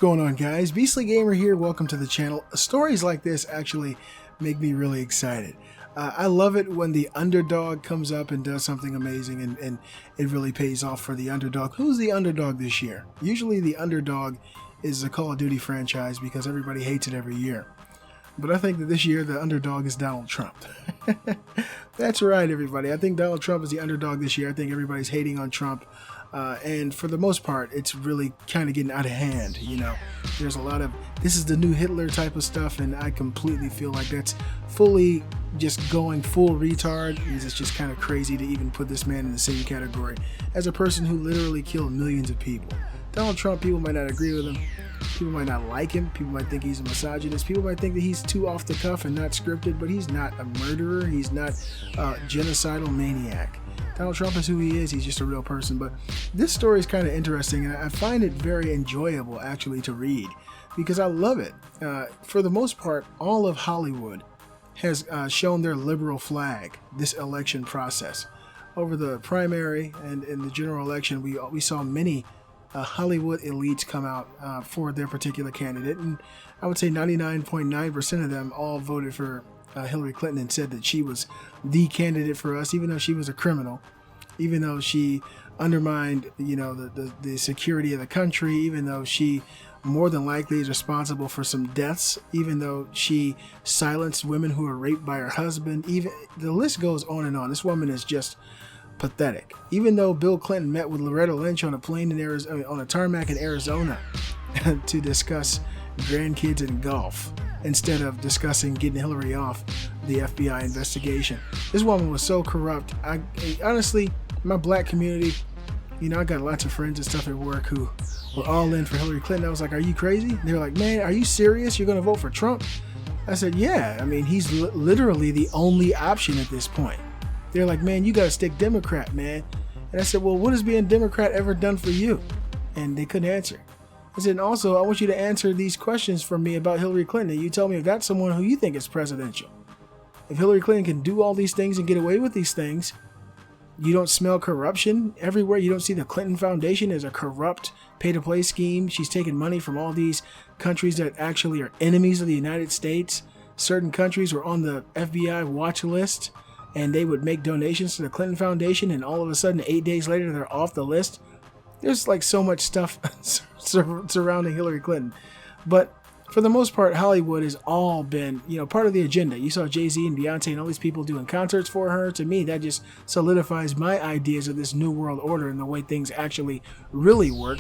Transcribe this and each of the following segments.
going on, guys? Beastly Gamer here. Welcome to the channel. Stories like this actually make me really excited. I love it when the underdog comes up and does something amazing and it really pays off for the underdog. Who's the underdog this year? Usually the underdog is the Call of Duty franchise because everybody hates it every year. But I think that this year the underdog is Donald Trump. That's right, everybody. I think Donald Trump is the underdog this year. I think everybody's hating on Trump. And for the most part, it's really kind of getting out of hand. You know, there's a lot of this is the new Hitler type of stuff, and I completely feel like that's fully just going full retard. It's just kind of crazy to even put this man in the same category as a person who literally killed millions of people. Donald Trump, people might not agree with him. People might not like him. People might think he's a misogynist. People might think that he's too off the cuff and not scripted, but he's not a murderer. He's not a genocidal maniac. Donald Trump is who he is. He's just a real person. But this story is kind of interesting, and I find it very enjoyable actually to read because I love it. For the most part, all of Hollywood has shown their liberal flag this election process. Over the primary and in the general election, we saw many Hollywood elites come out for their particular candidate, and I would say 99.9% of them all voted for Hillary Clinton and said that she was the candidate for us, even though she was a criminal, even though she undermined, you know, the security of the country, even though she more than likely is responsible for some deaths, even though she silenced women who were raped by her husband. Even the list goes on and on. This woman is just pathetic. Even though Bill Clinton met with Loretta Lynch on a plane in Arizona, on a tarmac in Arizona, to discuss grandkids and golf instead of discussing getting Hillary off the FBI investigation. This woman was so corrupt. I honestly, my black community, you know, I got lots of friends and stuff at work who were all in for Hillary Clinton. I was like, are you crazy? They were like, man, are you serious? You're going to vote for Trump? I said, yeah. I mean, he's literally the only option at this point. They're like, man, you got to stick Democrat, man. And I said, well, what has being Democrat ever done for you? And they couldn't answer. I said, and also, I want you to answer these questions for me about Hillary Clinton. And you tell me if that's someone who you think is presidential. If Hillary Clinton can do all these things and get away with these things, you don't smell corruption everywhere. You don't see the Clinton Foundation as a corrupt pay-to-play scheme. She's taking money from all these countries that actually are enemies of the United States. Certain countries were on the FBI watch list, and they would make donations to the Clinton Foundation, and all of a sudden, 8 days later, they're off the list. There's like so much stuff surrounding Hillary Clinton. But for the most part, Hollywood has all been, you know, part of the agenda. You saw Jay-Z and Beyonce and all these people doing concerts for her. To me, that just solidifies my ideas of this new world order and the way things actually really work.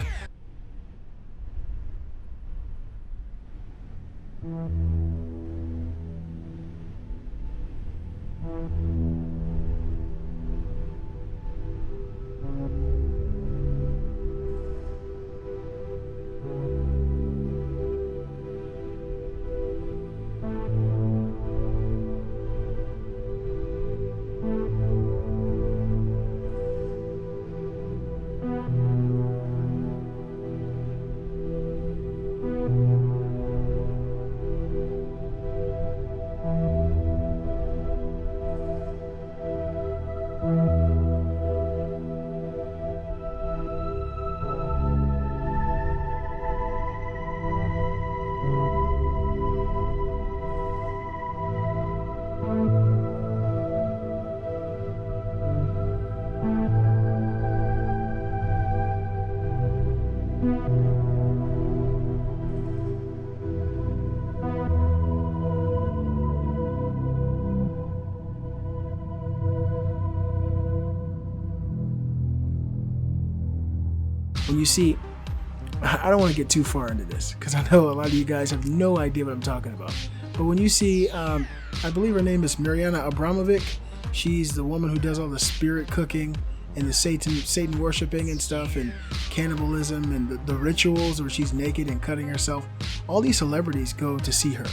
When you see, I don't want to get too far into this because I know a lot of you guys have no idea what I'm talking about. But when you see, I believe her name is Mariana Abramovic. She's the woman who does all the spirit cooking and the Satan worshiping and stuff, and cannibalism and the rituals where she's naked and cutting herself. All these celebrities go to see her.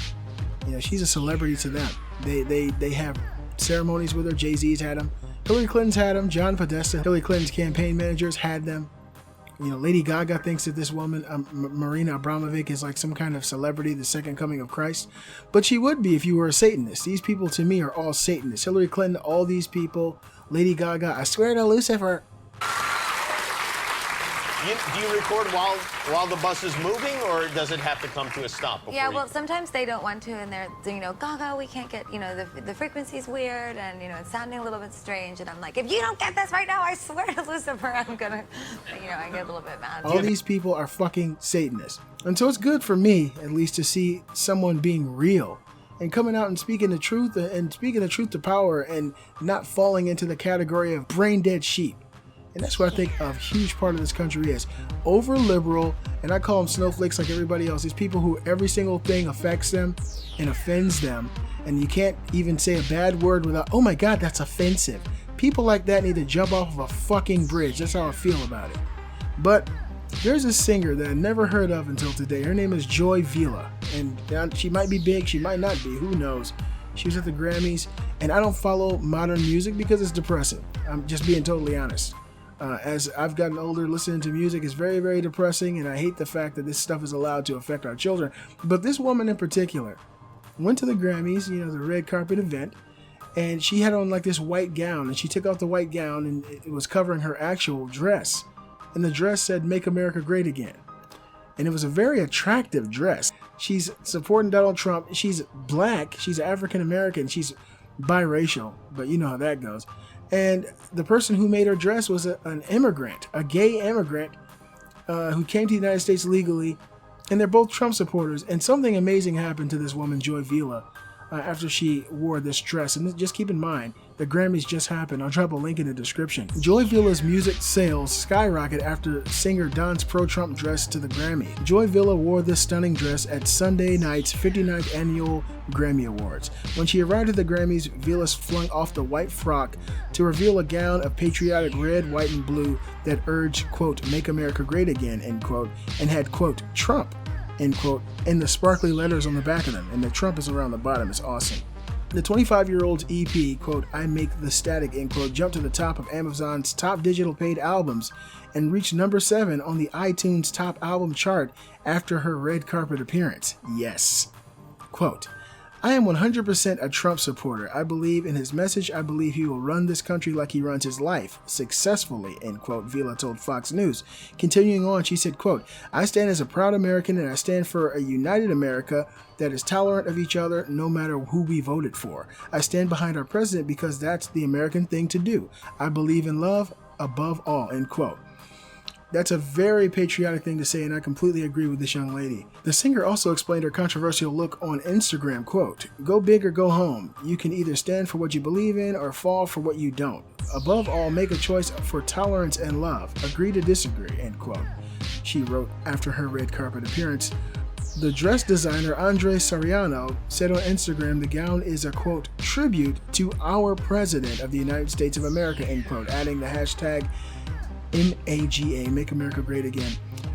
You know, she's a celebrity to them. They have ceremonies with her. Jay-Z's had them. Hillary Clinton's had them. John Podesta, Hillary Clinton's campaign managers, had them. You know, Lady Gaga thinks that this woman, Marina Abramovic, is like some kind of celebrity, the second coming of Christ. But she would be if you were a Satanist. These people, to me, are all Satanists. Hillary Clinton, all these people, Lady Gaga, I swear to Lucifer. Do you record while the bus is moving, or does it have to come to a stop before? Yeah, well, sometimes they don't want to, and they're, Gaga, we can't get, the frequency's weird, and, it's sounding a little bit strange, and I'm like, if you don't get this right now, I swear to Lucifer, I'm gonna, I get a little bit mad. All these people are fucking Satanists. And so it's good for me, at least, to see someone being real and coming out and speaking the truth to power and not falling into the category of brain dead sheep. And that's what I think a huge part of this country is. Over liberal, and I call them snowflakes like everybody else. These people who every single thing affects them and offends them. And you can't even say a bad word without, oh my God, that's offensive. People like that need to jump off of a fucking bridge. That's how I feel about it. But there's a singer that I never heard of until today. Her name is Joy Vila. And she might be big, she might not be, who knows. She was at the Grammys. And I don't follow modern music because it's depressing. I'm just being totally honest. As I've gotten older, listening to music is very, very depressing, and I hate the fact that this stuff is allowed to affect our children. But this woman in particular went to the Grammys, the red carpet event, and she had on like this white gown, and she took off the white gown, and it was covering her actual dress. And the dress said, "Make America Great Again." And it was a very attractive dress. She's supporting Donald Trump. She's black. She's African American. She's biracial, but you know how that goes. And the person who made her dress was an immigrant, a gay immigrant who came to the United States legally, and they're both Trump supporters. And something amazing happened to this woman, Joy Vila, after she wore this dress. And just keep in mind, the Grammys just happened. I'll drop a link in the description. Joy Vila's music sales skyrocket after singer dons pro-Trump dress to the Grammy. Joy Vila wore this stunning dress at Sunday night's 59th annual Grammy Awards. When she arrived at the Grammys, Vila flung off the white frock to reveal a gown of patriotic red, white, and blue that urged, quote, "Make America Great Again," end quote, and had, quote, "Trump," end quote, in the sparkly letters on the back of them, and the Trump is around the bottom. It's awesome. The 25-year-old's EP, quote, "I Make the Static," end quote, jumped to the top of Amazon's top digital paid albums and reached number 7 on the iTunes top album chart after her red carpet appearance. Yes. Quote, "I am 100% a Trump supporter. I believe in his message. I believe he will run this country like he runs his life, successfully," end quote, Vila told Fox News. Continuing on, she said, quote, "I stand as a proud American, and I stand for a united America that is tolerant of each other no matter who we voted for. I stand behind our president because that's the American thing to do. I believe in love above all," end quote. That's a very patriotic thing to say, and I completely agree with this young lady. The singer also explained her controversial look on Instagram, quote, "Go big or go home. You can either stand for what you believe in or fall for what you don't. Above all, make a choice for tolerance and love. Agree to disagree," end quote. She wrote after her red carpet appearance. The dress designer Andre Soriano said on Instagram the gown is a, quote, "tribute to our President of the United States of America," end quote, adding the hashtag MAGA, Make America Great Again.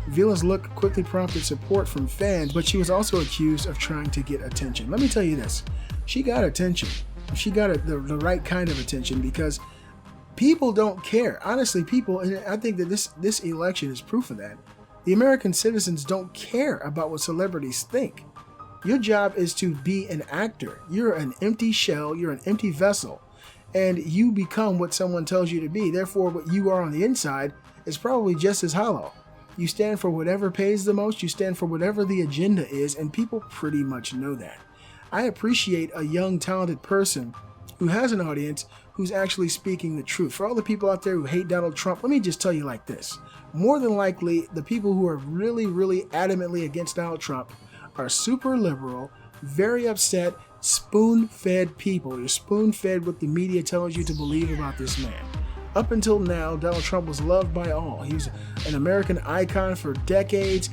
Vila's look quickly prompted support from fans, but she was also accused of trying to get attention. Let me tell you this, she got attention. She got the right kind of attention because people don't care. Honestly, people, and I think that this election is proof of that. The American citizens don't care about what celebrities think. Your job is to be an actor. You're an empty shell, you're an empty vessel. And you become what someone tells you to be. Therefore, what you are on the inside is probably just as hollow. You stand for whatever pays the most, you stand for whatever the agenda is, and people pretty much know that. I appreciate a young, talented person who has an audience who's actually speaking the truth. For all the people out there who hate Donald Trump, let me just tell you like this. More than likely, the people who are really, really adamantly against Donald Trump are super liberal, very upset, spoon-fed people. You're spoon-fed what the media tells you to believe about this man. Up until now, Donald Trump was loved by all. He was an American icon for decades.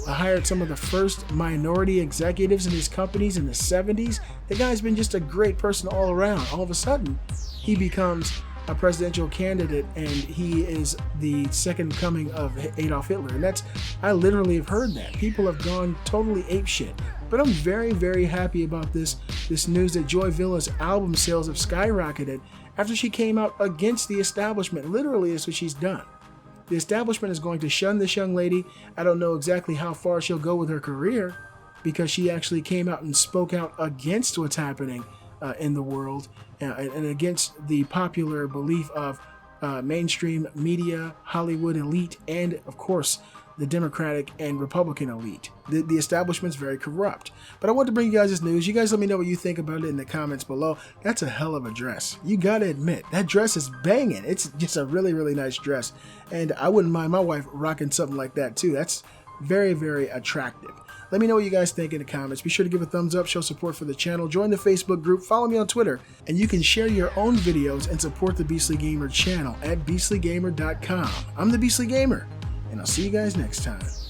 Hired some of the first minority executives in his companies in the 70s. The guy's been just a great person all around. All of a sudden, he becomes a presidential candidate, and he is the second coming of Adolf Hitler. And I literally have heard that. People have gone totally apeshit. But I'm very, very happy about this news that Joy Vila's album sales have skyrocketed after she came out against the establishment. Literally, that's what she's done. The establishment is going to shun this young lady. I don't know exactly how far she'll go with her career because she actually came out and spoke out against what's happening in the world and against the popular belief of mainstream media, Hollywood elite, and of course the Democratic and Republican elite. The establishment's very corrupt. But I want to bring you guys this news. You guys let me know what you think about it in the comments below. That's a hell of a dress. You gotta admit, that dress is banging. It's just a really, really nice dress. And I wouldn't mind my wife rocking something like that too. That's very, very attractive. Let me know what you guys think in the comments. Be sure to give a thumbs up, show support for the channel, join the Facebook group, follow me on Twitter, and you can share your own videos and support the Beastly Gamer channel at beastlygamer.com. I'm the Beastly Gamer, and I'll see you guys next time.